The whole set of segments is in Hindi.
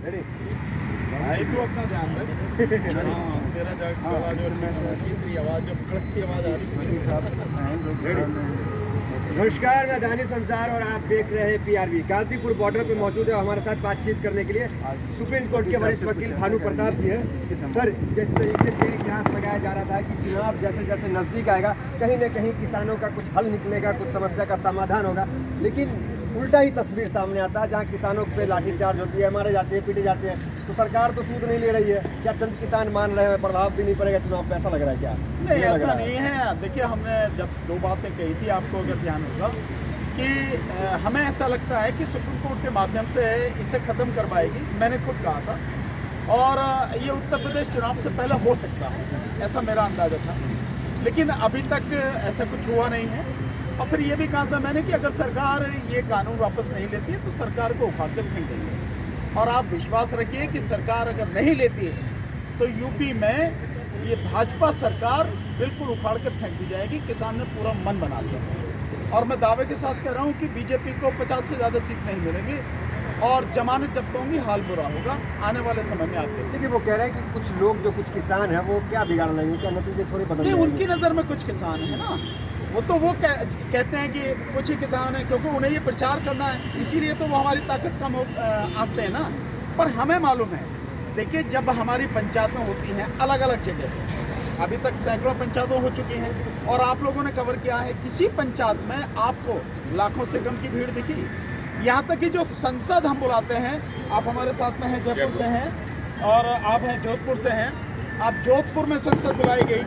रेडी भाई तू अपना ध्यान रख। तेरा जो आवाज जो कड़क सी आवाज आ रही है। नमस्कार, मैं दानिश अंसार और आप देख रहे हैं पीआरवी। गाजीपुर बॉर्डर पे मौजूद है। हमारे साथ बातचीत करने के लिए सुप्रीम कोर्ट के वरिष्ठ वकील भानु प्रताप जी हैं। सर, जिस तरीके से कयास लगाया जा रहा था कि चुनाव जैसे जैसे नजदीक आएगा कहीं न कहीं किसानों का कुछ हल निकलेगा, कुछ समस्या का समाधान होगा, लेकिन उल्टा ही तस्वीर सामने आता है जहाँ किसानों पे लाठीचार्ज होती है, मारे जाते हैं, पीटे जाते हैं। तो सरकार तो सूद नहीं ले रही है, क्या चंद किसान मान रहे हैं, प्रभाव भी नहीं पड़ेगा चुनाव पे, ऐसा लग रहा है क्या? नहीं, ऐसा नहीं है। देखिए, हमने जब दो बातें कही थी, आपको अगर ध्यान होगा कि हमें ऐसा लगता है कि सुप्रीम कोर्ट के माध्यम से इसे ख़त्म करवाएगी। मैंने खुद कहा था और ये उत्तर प्रदेश चुनाव से पहले हो सकता है, ऐसा मेरा अंदाज़ा था, लेकिन अभी तक ऐसा कुछ हुआ नहीं है। और फिर ये भी कहा था मैंने कि अगर सरकार ये कानून वापस नहीं लेती है तो सरकार को उखाड़ कर फेंक देंगे। और आप विश्वास रखिए कि सरकार अगर नहीं लेती है तो यूपी में ये भाजपा सरकार बिल्कुल उखाड़ के फेंक दी जाएगी। किसान ने पूरा मन बना लिया है और मैं दावे के साथ कह रहा हूँ कि बीजेपी को 50 से ज़्यादा सीट नहीं मिलेंगी और जमानत जब्त होंगी, हाल बुरा होगा आने वाले समय में। आप देखिए, वो कह रहे हैं कि कुछ लोग जो कुछ किसान हैं वो क्या बिगाड़ लेंगे, क्या नतीजे थोड़े बदल नहीं, उनकी नज़र में कुछ किसान है ना, वो तो वो कहते हैं कि कुछ ही किसान हैं, क्योंकि उन्हें ये प्रचार करना है, इसीलिए तो वो हमारी ताकत कम आंकते हैं ना। पर हमें मालूम है, देखिए, जब हमारी पंचायतें होती हैं अलग अलग जगह पे, अभी तक सैकड़ों पंचायतें हो चुकी हैं और आप लोगों ने कवर किया है, किसी पंचायत में आपको लाखों से कम की भीड़ दिखी। यहाँ तक कि जो संसद हम बुलाते हैं, आप हमारे साथ में हैं, जयपुर से हैं और आप हैं जोधपुर से हैं, आप जोधपुर में संसद बुलाई गई,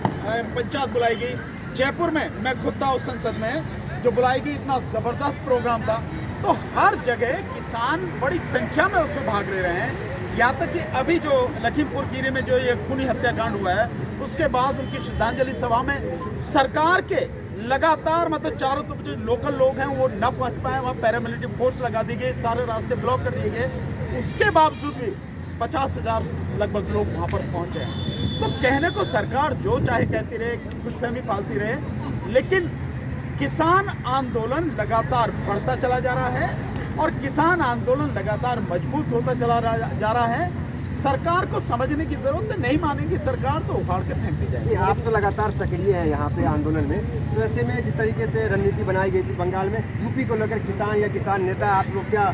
पंचायत बुलाई गई। जयपुर में मैं खुद था उस संसद में जो बुलाई गई, इतना ज़बरदस्त प्रोग्राम था। तो हर जगह किसान बड़ी संख्या में उसमें भाग ले रहे हैं। यहाँ तक कि अभी जो लखीमपुर खीरी में जो ये खूनी हत्याकांड हुआ है, उसके बाद उनकी श्रद्धांजलि सभा में सरकार के लगातार मतलब चारों तरफ जो लोकल लोग हैं वो न पहुँच पाए, वहाँ पैरामिलिट्री फोर्स लगा दी गई, सारे रास्ते ब्लॉक कर दिए गए। उसके बावजूद भी 50,000 लगभग लोग वहाँ पर पहुँचे हैं। तो कहने को सरकार जो चाहे कहती रहे, खुशफहमी पालती रहे, लेकिन किसान आंदोलन लगातार बढ़ता चला जा रहा है और किसान आंदोलन लगातार मजबूत होता चला जा रहा है। सरकार को समझने की जरूरत है, नहीं मानेगी सरकार तो उखाड़ के फेंक दी जाएगी। आप तो लगातार सक्रिय हैं यहाँ पे आंदोलन में, तो ऐसे में जिस तरीके से रणनीति बनाई गई थी बंगाल में, यूपी को लेकर किसान या किसान नेता आप लोग क्या?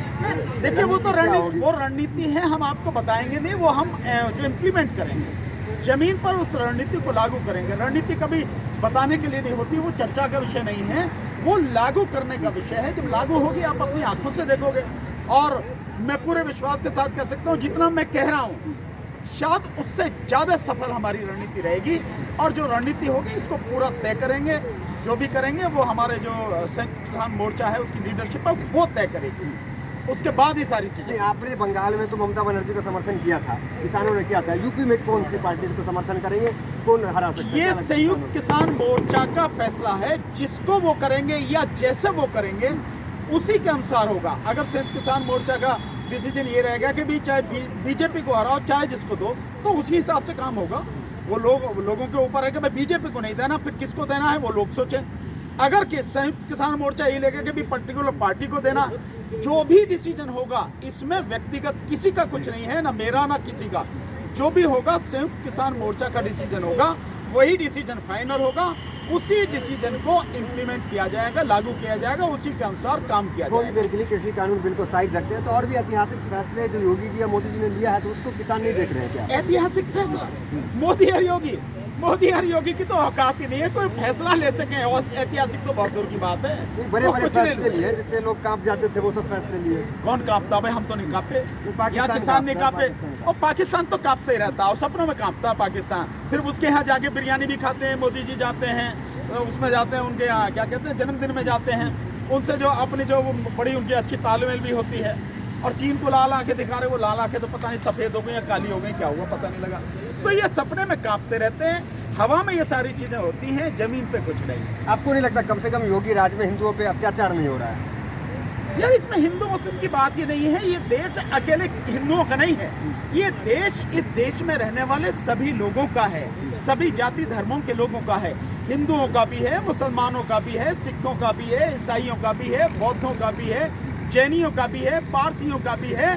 देखिए, वो तो रणनीति है, हम आपको बताएंगे नहीं, वो हम जो इम्प्लीमेंट करेंगे जमीन पर उस रणनीति को लागू करेंगे। रणनीति कभी बताने के लिए नहीं होती, वो चर्चा का विषय नहीं है, वो लागू करने का विषय है। जब लागू होगी आप अपनी आंखों से देखोगे और मैं पूरे विश्वास के साथ कह सकता हूँ जितना मैं कह रहा हूँ शायद उससे ज़्यादा सफल हमारी रणनीति रहेगी। और जो रणनीति होगी इसको पूरा तय करेंगे, जो भी करेंगे वो हमारे जो संयुक्त किसान मोर्चा है उसकी लीडरशिप है वो तय करेगी, उसके बाद ही सारी चीजें। आपने बंगाल में तो ममता बनर्जी का समर्थन किया था, किसानों ने किया था, यूपी में कौन सी पार्टी को समर्थन करेंगे, कौन हरा सकता है? ये संयुक्त किसान मोर्चा का फैसला है, जिसको वो करेंगे या जैसे वो करेंगे उसी के अनुसार होगा। अगर संयुक्त किसान मोर्चा का डिसीजन ये रहेगा कि भी चाहे बीजेपी को हराओ चाहे जिसको दो, तो उसी हिसाब से काम होगा। वो लोगों के ऊपर है कि भाई बीजेपी को नहीं देना, फिर किसको देना है वो लोग सोचें। अगर कि संयुक्त किसान मोर्चा ये लेगा कि भी पर्टिकुलर पार्टी को देना, जो भी डिसीजन होगा इसमें व्यक्तिगत किसी का कुछ नहीं है, ना मेरा ना किसी का, जो भी होगा संयुक्त किसान मोर्चा का डिसीजन होगा, वही डिसीजन फाइनल होगा, उसी डिसीजन को इम्प्लीमेंट किया जाएगा, लागू किया जाएगा, उसी के अनुसार काम किया जाएगा। थोड़ी देर के लिए कृषि कानून बिल को साइड रखते हैं तो और भी ऐतिहासिक फैसले जो योगी जी या मोदी जी ने लिया है तो उसको किसान नहीं देख रहे हैं क्या? ऐतिहासिक फैसला मोदी और योगी की तो औकात ही नहीं है कोई फैसला ले सके, और ऐतिहासिक तो बहुत दूर की बात है। बड़े बड़े फैसले लिए जिससे लोग कांप जाते थे, वो सब फैसले लिए। कौन कांपता? भाई हम तो नहीं कांपे, यहाँ किसान नहीं कांपे, और पाकिस्तान तो कांपता ही रहता है, सपनों में कांपता है पाकिस्तान। फिर उसके यहाँ जाके बिरयानी भी खाते हैं, मोदी जी जाते हैं उसमें जाते हैं, उनके यहाँ क्या कहते हैं जन्मदिन में जाते हैं, उनसे जो अपनी जो बड़ी उनकी अच्छी तालमेल भी होती है। और चीन को लाल आंखें दिखा रहे, वो लाल आंखें तो पता नहीं सफ़ेद हो गई या काली हो गई, क्या हुआ पता नहीं लगा। तो ये सपने में कांपते रहते हैं, हवा में ये सारी चीज़ें होती हैं, जमीन पे कुछ नहीं। आपको नहीं लगता कम से कम योगी राज में हिंदुओं पे अत्याचार नहीं हो रहा है? यार, इसमें हिंदू मुस्लिम की बात ही नहीं है, ये देश अकेले हिंदुओं का नहीं है, ये देश इस देश में रहने वाले सभी लोगों का है, सभी जाति धर्मों के लोगों का है। हिंदुओं का भी है, मुसलमानों का भी है, सिखों का भी है, ईसाइयों का भी है, बौद्धों का भी है, जैनियों का भी है, पारसियों का भी है।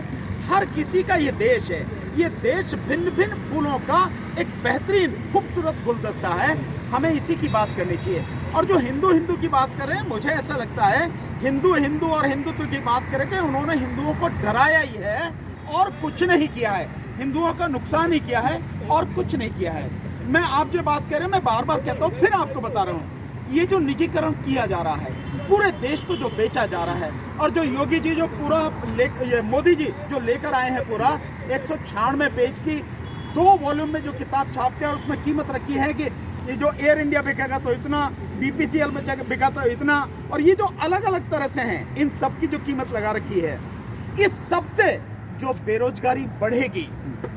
हर किसी का ये देश है। ये देश भिन्न भिन्न फूलों का एक बेहतरीन खूबसूरत गुलदस्ता है। हमें इसी की बात करनी चाहिए। और जो हिंदू हिंदू की बात कर रहे हैं, मुझे ऐसा लगता है हिंदू हिंदू और हिंदुत्व की बात करके उन्होंने हिंदुओं को डराया ही है और कुछ नहीं किया है। हिंदुओं का नुकसान ही किया है और कुछ नहीं किया है। मैं आप जो बात कर रहे हैं, मैं बार बार कहता हूँ, फिर आपको बता रहा हूँ, ये जो निजीकरण किया जा रहा है, पूरे देश को जो बेचा जा रहा है, और जो योगी जी जो पूरा ये मोदी जी जो लेकर आए हैं पूरा 196 पेज की 2 वॉल्यूम में जो किताब छाप के और उसमें कीमत रखी है कि ये जो एयर इंडिया बिकेगा तो इतना, BPCL में बिका तो इतना, और ये जो अलग अलग तरह से हैं, इन सब की जो कीमत लगा रखी है, इस सब से जो बेरोजगारी बढ़ेगी,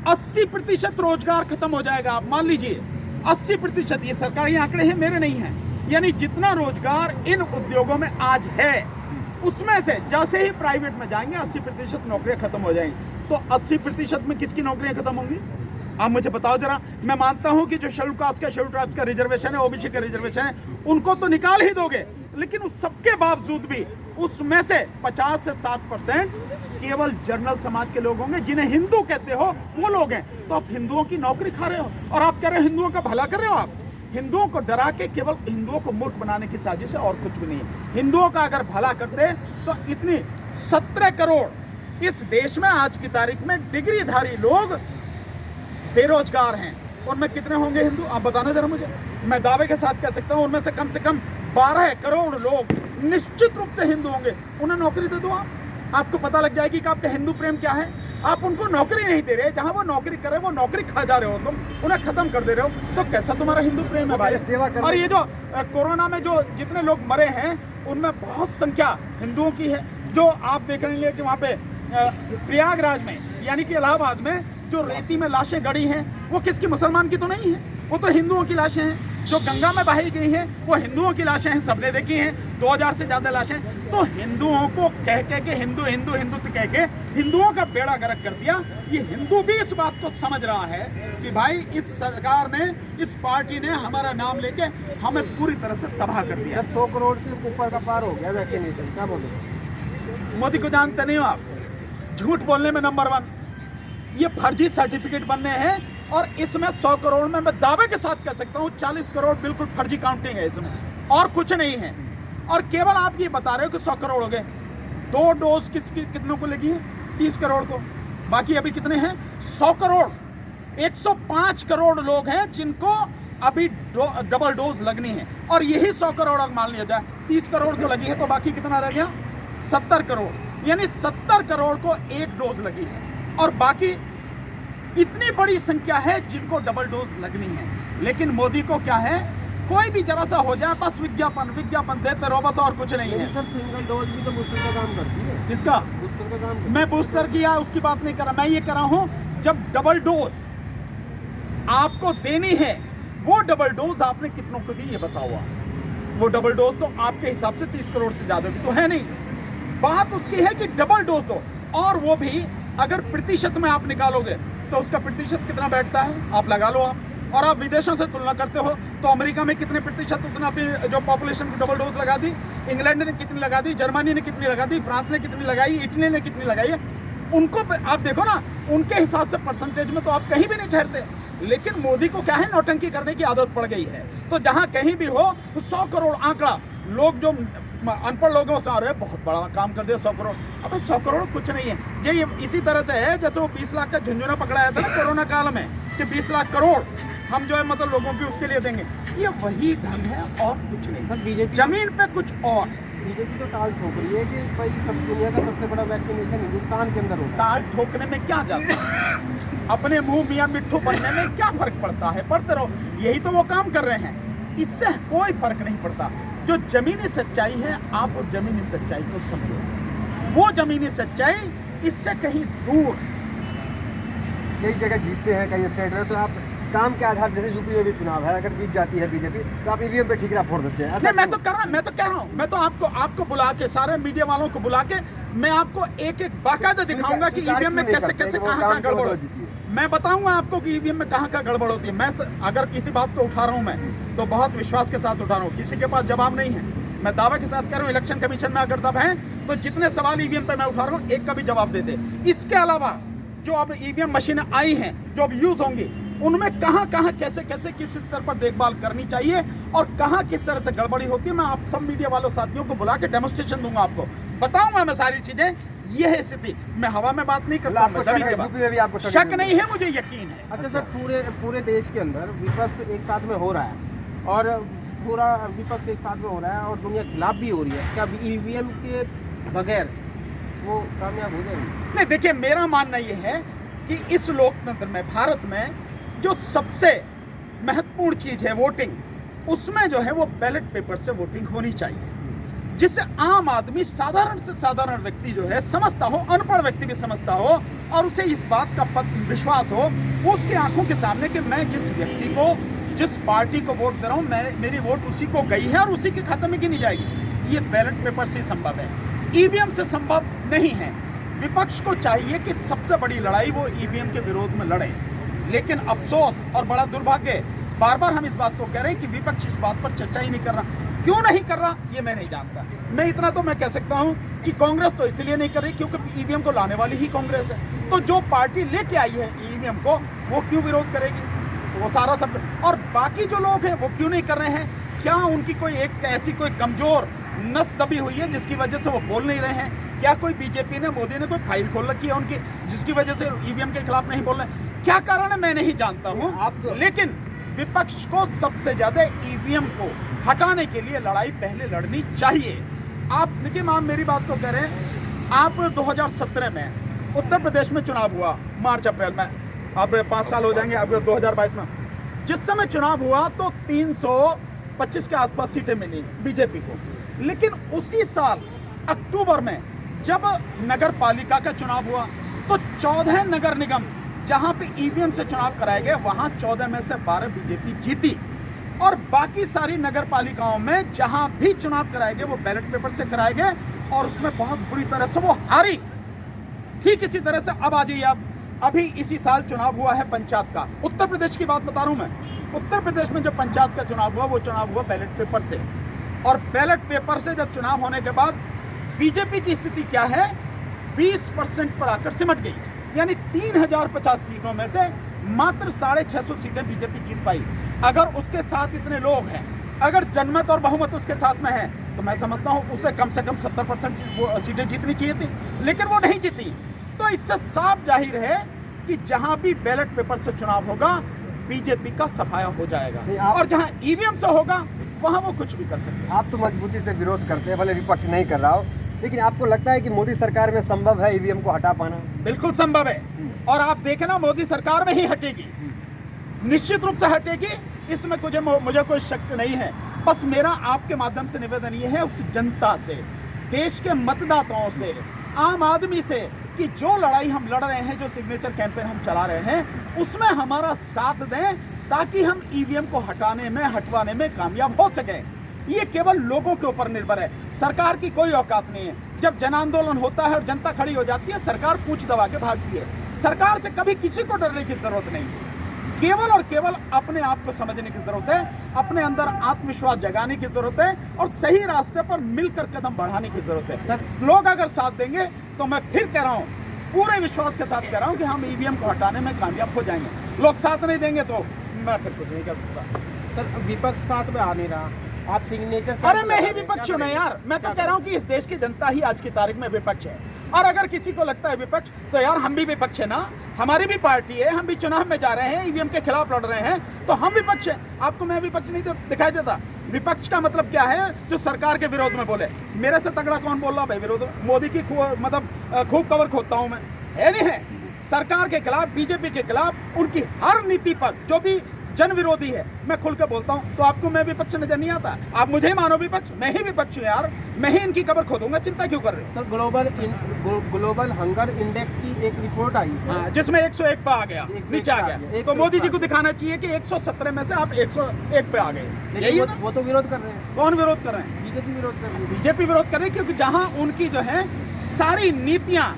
80% रोजगार खत्म हो जाएगा। आप मान लीजिए 80%, ये सरकारी आंकड़े हैं, मेरे नहीं हैं। यानी जितना रोजगार इन उद्योगों में आज है, उसमें से जैसे ही प्राइवेट में जाएंगे 80% नौकरियां खत्म हो जाएंगी। तो 80% में किसकी नौकरियां खत्म होंगी? आप मुझे बताओ जरा। मैं मानता हूं कि जो शेड्यूल कास्ट का, शेड्यूल ट्राइब्स का रिजर्वेशन है, OBC का रिजर्वेशन है, उनको तो निकाल ही दोगे, लेकिन उस सबके बावजूद भी उसमें से 50 से 60% केवल जनरल समाज के लोग होंगे, जिन्हें हिंदू कहते हो वो लोग हैं। तो आप हिंदुओं की नौकरी खा रहे हो और आप कह रहे हो हिंदुओं का भला कर रहे हो। आप हिंदुओं को डरा के केवल हिंदुओं को मूर्ख बनाने की साजिश है और कुछ भी नहीं है। हिंदुओं का अगर भला करते तो इतनी 17 करोड़ इस देश में आज की तारीख में डिग्रीधारी लोग बेरोजगार हैं। उनमें कितने होंगे हिंदू? आप बताना जरा मुझे। मैं दावे के साथ कह सकता हूं उनमें से कम 12 करोड़ लोग निश्चित रूप से हिंदू होंगे। उन्हें नौकरी दे दो। आपको पता लग जाएगी कि आपका हिंदू प्रेम क्या है। आप उनको नौकरी नहीं दे रहे, जहां वो नौकरी करे वो नौकरी खा जा रहे हो, तुम उन्हें खत्म कर दे रहे हो, तो कैसा तुम्हारा हिंदू प्रेम है भाई? और ये जो कोरोना में जो जितने लोग मरे हैं, उनमें बहुत संख्या हिंदुओं की है। जो आप देखेंगे कि वहाँ पे प्रयागराज में, यानी कि इलाहाबाद में जो रेती में लाशें गड़ी हैं, वो किसकी? मुसलमान की तो नहीं है, वो तो हिंदुओं की लाशें हैं। जो गंगा में बहाई गई हैं वो हिंदुओं की लाशें हैं, सबने देखी हैं, 2000 से ज्यादा लाशें। तो हिंदुओं को कह के हिंदू हिंदू हिंदुत्व कह के हिंदुओं का बेड़ा गर्क कर दिया। ये हिंदू भी इस बात को समझ रहा है कि भाई इस सरकार ने, इस पार्टी ने हमारा नाम लेके हमें पूरी तरह से तबाह कर दिया। 100 करोड़ से ऊपर का पार हो गया वैक्सीनेशन, क्या बोलो? मोदी को जानते नहीं हो आप? झूठ बोलने में नंबर 1। ये फर्जी सर्टिफिकेट बनने हैं और इसमें 100 करोड़ में मैं दावे के साथ कह सकता हूँ 40 करोड़ बिल्कुल फर्जी काउंटिंग है इसमें, और कुछ नहीं है। और केवल आप ये बता रहे हो कि 100 करोड़ हो गए। 2 डोज कितनों को लगी है? 30 करोड़ को। बाकी अभी कितने हैं? 100 करोड़। 105 करोड़ लोग हैं जिनको अभी डबल डोज लगनी है। और यही 100 करोड़ मान लिया जाए 30 करोड़ जो लगी है, तो बाकी कितना रह गया? 70 करोड़। यानी 70 करोड़ को 1 डोज लगी है और बाकी इतनी बड़ी संख्या है जिनको डबल डोज लगनी है। लेकिन मोदी को क्या है, कोई भी जरा सा हो जाए बस विज्ञापन देते रहो, बस और कुछ नहीं है। सर सिंगल डोज भी तो बूस्टर का काम करती है। किसका? बूस्टर का काम करती है। मैं बूस्टर किया उसकी बात नहीं कर रहा, मैं ये कर रहा हूं जब डबल डोज आपको देनी है, वो डबल डोज आपने कितनों को दी ये बताओ आप। वो डबल डोज तो आपके हिसाब से 30 करोड़ से ज्यादा तो है नहीं। बात उसकी है कि डबल डोज दो, और वो भी अगर प्रतिशत में आप निकालोगे तो उसका प्रतिशत कितना बैठता है आप लगा लो। आप और आप विदेशों से तुलना करते हो तो अमेरिका में कितने प्रतिशत उतना अपनी जो पॉपुलेशन को डबल डोज लगा दी, इंग्लैंड ने कितनी लगा दी, जर्मनी ने कितनी लगा दी, फ्रांस ने कितनी लगाई, इटली ने कितनी लगाई है। उनको आप देखो ना, उनके हिसाब से परसेंटेज में तो आप कहीं भी नहीं ठहरते। लेकिन मोदी को क्या है, नौटंकी करने की आदत पड़ गई है। तो जहां कहीं भी हो 100 करोड़ आंकड़ा, लोग जो अनपढ़ लोगों से आ रहे हैं बहुत बड़ा काम कर दिया 100 करोड़। अब 100 करोड़ कुछ नहीं है। ये इसी तरह से है जैसे वो 20 लाख का झुंझुना पकड़ाया था ना कोरोना काल में, कि 20 लाख करोड़ हम जो है मतलब लोगों की उसके लिए देंगे। ये वही ढंग है और कुछ नहीं। सर बीजेपी जमीन पे कुछ और। बीजेपी तो टाल ठोक रही है कि भाई सब दुनिया का सबसे बड़ा वैक्सीनेशन हिंदुस्तान के अंदर होगा। ताल ठोकने में क्या जाता है? अपने मुंह मियां मिट्ठू बनने में क्या फर्क पड़ता है? पढ़ते रहो, यही तो वो काम कर रहे हैं। इससे कोई फर्क नहीं पड़ता। जो जमीनी सच्चाई है, आप उस जमीनी सच्चाई को समझो। वो जमीनी सच्चाई इससे कहीं दूर। कई जगह जीतते हैं, कई स्टेट में, तो आप काम के आधार, जैसे यूपी में भी चुनाव है, अगर जीत जाती है बीजेपी तो आप ईवीएम पे ठीकरा फोड़ देते हैं। नहीं, मैं तो कह रहा हूँ, मैं तो आपको बुला के, सारे मीडिया वालों को बुला के मैं आपको एक बाकायदा दिखाऊंगा कि ईवीएम में कैसे कहाँ गड़बड़ होती है। मैं बताऊंगा आपको कि ईवीएम में कहाँ गड़बड़ होती है। मैं अगर किसी बात को उठा रहा हूँ मैं तो बहुत विश्वास के साथ उठा रहा हूँ, किसी के पास जवाब नहीं है। मैं दावे के साथ कह रहा हूँ, इलेक्शन कमीशन में अगर दब हैं तो जितने सवाल ईवीएम पे मैं उठा रहा हूँ एक का भी जवाब दे दे। इसके अलावा जो अब ईवीएम मशीनें आई हैं, जो अब यूज होंगी, उनमें कहाँ कहाँ कैसे कैसे किस स्तर पर देखभाल करनी चाहिए और कहाँ किस तरह से गड़बड़ी होती है, मैं आप सब मीडिया वालों साथियों को बुला के डेमोन्स्ट्रेशन दूंगा, आपको बताऊंगा मैं सारी चीजें। ये है स्थिति, मैं हवा में बात नहीं करता, आपको यूपी में भी आपको शक नहीं है, मुझे यकीन है। अच्छा सर, पूरे देश के अंदर विपक्ष एक साथ में हो रहा है और पूरा विपक्ष एक साथ में हो रहा है और दुनिया खिलाफ भी हो रही है, क्या ईवीएम के बगैर वो कामयाब हो जाएंगे? नहीं, देखिए मेरा मानना ये है कि इस लोकतंत्र में, भारत में जो सबसे महत्वपूर्ण चीज है वोटिंग, उसमें जो है वो बैलेट पेपर से वोटिंग होनी चाहिए, जिससे आम आदमी, साधारण से साधारण व्यक्ति जो है समझता हो, अनपढ़ व्यक्ति भी समझता हो और उसे इस बात का विश्वास हो, वो उसकी आंखों के सामने कि मैं जिस व्यक्ति को, जिस पार्टी को वोट दे रहा हूँ, मेरी वोट उसी को गई है और उसी के खाते में गिनी जाएगी। ये बैलेट पेपर से संभव है, ईवीएम से संभव नहीं है। विपक्ष को चाहिए कि सबसे बड़ी लड़ाई वो ईवीएम के विरोध में लड़े, लेकिन अफसोस और बड़ा दुर्भाग्य, बार बार हम इस बात को कह रहे हैं कि विपक्ष इस बात पर चर्चा ही नहीं कर रहा। क्यों नहीं कर रहा ये मैं नहीं जानता। मैं इतना तो मैं कह सकता हूं कि कांग्रेस तो इसलिए नहीं कर रही क्योंकि ईवीएम को लाने वाली ही कांग्रेस है, तो जो पार्टी लेके आई है ईवीएम को वो क्यों विरोध करेगी, वो सारा सब। और बाकी जो लोग हैं वो क्यों नहीं कर रहे हैं? क्या उनकी कोई एक ऐसी कोई कमजोर नस दबी हुई है जिसकी वजह से वो बोल नहीं रहे हैं? क्या कोई बीजेपी ने, मोदी ने कोई फाइल खोल रखी है उनकी जिसकी वजह से ईवीएम के खिलाफ नहीं बोल रहे? क्या कारण है मैं नहीं जानता हूं, लेकिन विपक्ष को सबसे ज्यादा ईवीएम को हटाने के लिए लड़ाई पहले लड़नी चाहिए। आप देखिए, मैम मेरी बात को कह रहे हैं, आप 2017 में उत्तर प्रदेश में चुनाव हुआ, मार्च अप्रैल में, अब 5 साल हो जाएंगे, अब 2022 में जिस समय चुनाव हुआ तो 325 के आसपास सीटें मिली बीजेपी को। लेकिन उसी साल अक्टूबर में जब नगर पालिका का चुनाव हुआ तो 14 नगर निगम जहां पे ईवीएम से चुनाव कराए गए, वहां 14 में से 12 बीजेपी जीती और बाकी सारी नगर पालिकाओं में जहां भी चुनाव कराए गए वो बैलेट पेपर से कराए गए और उसमें बहुत बुरी तरह से वो हारी। ठीक इसी तरह से अब आ जाइए, आप अभी इसी साल चुनाव हुआ है पंचायत का, उत्तर प्रदेश की बात बता रहा हूं मैं। उत्तर प्रदेश में जब पंचायत का चुनाव हुआ वो चुनाव हुआ बैलेट पेपर से, और बैलेट पेपर से जब चुनाव होने के बाद बीजेपी की स्थिति क्या है, 20% पर आकर सिमट गई, यानी 3050 सीटों में से मात्र 650 सीटें बीजेपी जीत पाई। अगर उसके साथ इतने लोग हैं, अगर जनमत और बहुमत उसके साथ में है, तो मैं समझता हूं उसे कम से कम 70% वो सीटें जीतनी चाहिए थी, लेकिन वो नहीं जीती। तो इससे साफ जाहिर है कि जहां भी बैलेट पेपर से चुनाव होगा बीजेपी का सफाया हो जाएगा, और जहां ईवीएम से होगा वहां वो कुछ भी कर सकते हैं। आप तो मजबूती से विरोध करते हैं, भले विपक्ष नहीं कर रहा हो, लेकिन आपको लगता है कि मोदी सरकार में संभव है ईवीएम को हटा पाना? बिल्कुल संभव है, और आप देखें ना, मोदी सरकार में ही हटेगी, निश्चित रूप से हटेगी, इसमें मुझे कोई शक नहीं है। बस मेरा आपके माध्यम से निवेदन ये है उस जनता से, देश के मतदाताओं से, आम आदमी से, कि जो लड़ाई हम लड़ रहे हैं, जो सिग्नेचर कैंपेन हम चला रहे हैं, उसमें हमारा साथ दें ताकि हम ईवीएम को हटाने में, हटवाने में कामयाब हो सकें। ये केवल लोगों के ऊपर निर्भर है, सरकार की कोई औकात नहीं है। जब जन आंदोलन होता है और जनता खड़ी हो जाती है, सरकार पूंछ दबा के भागती है। सरकार से कभी किसी को डरने की जरूरत नहीं है, केवल और केवल अपने आप को समझने की जरूरत है, अपने अंदर आत्मविश्वास जगाने की जरूरत है और सही रास्ते पर मिलकर कदम बढ़ाने की जरूरत है। लोग अगर साथ देंगे तो मैं फिर कह रहा हूँ, पूरे विश्वास के साथ कह रहा हूँ कि हम ईवीएम को हटाने में कामयाब हो जाएंगे। लोग साथ नहीं देंगे तो मैं फिर कुछ नहीं कर सकता। सर, विपक्ष साथ में आ नहीं रहा, आप सिग्नेचर, अरे मैं ही विपक्ष हूं ना यार, मैं तो कह रहा हूं कि इस देश की जनता ही आज की तारीख में विपक्ष है। और अगर किसी को लगता है विपक्ष, तो यार हम भी विपक्ष है ना, हमारी भी पार्टी है, हम भी चुनाव में जा रहे हैं, ईवीएम के खिलाफ लड़ रहे हैं, तो हम विपक्ष है। आपको मैं विपक्ष नहीं दिखाई देता? विपक्ष का मतलब क्या है? जो सरकार के विरोध में बोले। मेरे से तगड़ा कौन बोल रहा भाई विरोध? मोदी की खूब कवर खोदता हूं मैं, है नहीं है? सरकार के खिलाफ, बीजेपी के खिलाफ, उनकी हर नीति पर जो भी जन विरोधी है, मैं खुल के बोलता हूं। तो आपको मैं विपक्ष नजर नहीं आता? आप मुझे ही मानो विपक्ष, मैं ही विपक्ष हूं यार, मैं ही इनकी कबर खोदूंगा, चिंता क्यों कर रहे हो? सर, ग्लोबल हंगर इंडेक्स की एक रिपोर्ट आई है, जिसमें 101 पे आ गया, नीचे आ गया। तो मोदी जी को दिखाना चाहिए कि 117 में से आप 101 पे आ गए। यही वो तो विरोध कर रहे हैं। कौन विरोध कर रहे हैं? बीजेपी विरोध कर रही है। बीजेपी विरोध कर रही है क्योंकि जहां उनकी जो है सारी नीतियां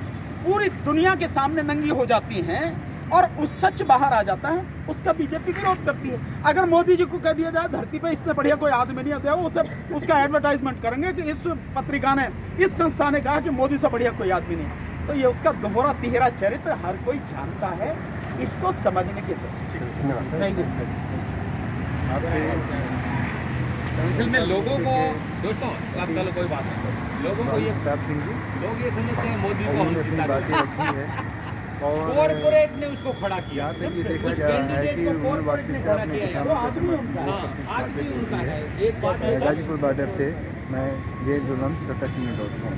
पूरी दुनिया के सामने नंगी हो जाती हैं, और उस सच बाहर आ जाता है, उसका बीजेपी विरोध करती है। अगर मोदी जी को कह दिया जाए धरती पे इससे बढ़िया कोई आदमी नहीं होता, वो सब उसका एडवर्टाइजमेंट करेंगे कि इस पत्रिका ने, इस संस्था ने कहा कि मोदी से बढ़िया कोई आदमी नहीं। तो ये उसका दोहरा तिहरा चरित्र हर कोई जानता है, इसको समझने की जरूरत है। Thank you. असल में लोगों को, दोस्तों आप चलो कोई बात नहीं, लोगों को ये लोग ये समझते हैं मोदी को हम जिता देंगे। कॉर्पोरेट ने उसको खड़ा किया, उस कैंडिडेट को कॉर्पोरेट ने खड़ा किया है, वो आदमी उनका है, आदमी उनका है। एक बात गाजीपुर बॉर्डर से मैं जय जुलम 77.com